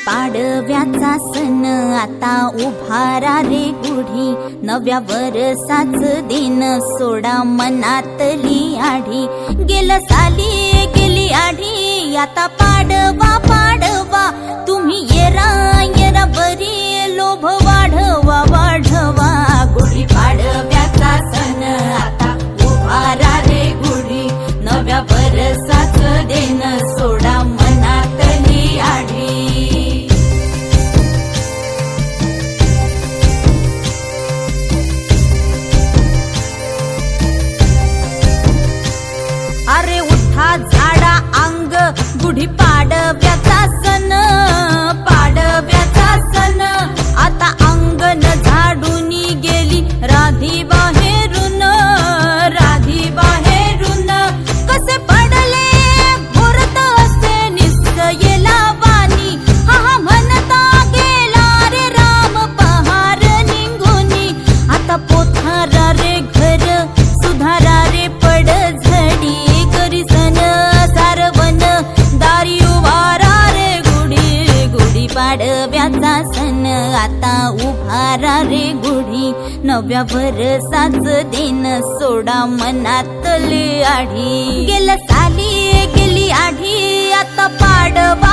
पाडव्याचा सण आता उभारा रे गुढी, नव्या वरसाच दिन सोडा मनातली आढी. गेलं साली गेली आढी, आता पाडवा पाडवा, तुम्ही येरा येरा बरी, लोभ वाढवा वाढवा. गुढी पाडव्याचा सण आता उभारा रे गुढी, नव्या वरसाच दिन सोडा मनातली आढी. अरे उठा झाडा अंग, गुढी पाडव्याचा सण, पाडव्याचा सण. आता अंगण झाडून गेली राधी बाहेरून, राधी बाहेरून. कसे पडले घोरत असे निश्चयेला वाणी, हा म्हणता गेला रे राम पहार निघूनी. आता पोथारा रे घर सुधारा रे पड झडी, करी सन सारवन दारी उभारा रे गुढी. गुढी पाडव्याचा सण आता उभारा रे गुढी, नव्या वरसाच दिन सोडा मनातली आढी. गेलं साली गेली आढी, आता पाडवा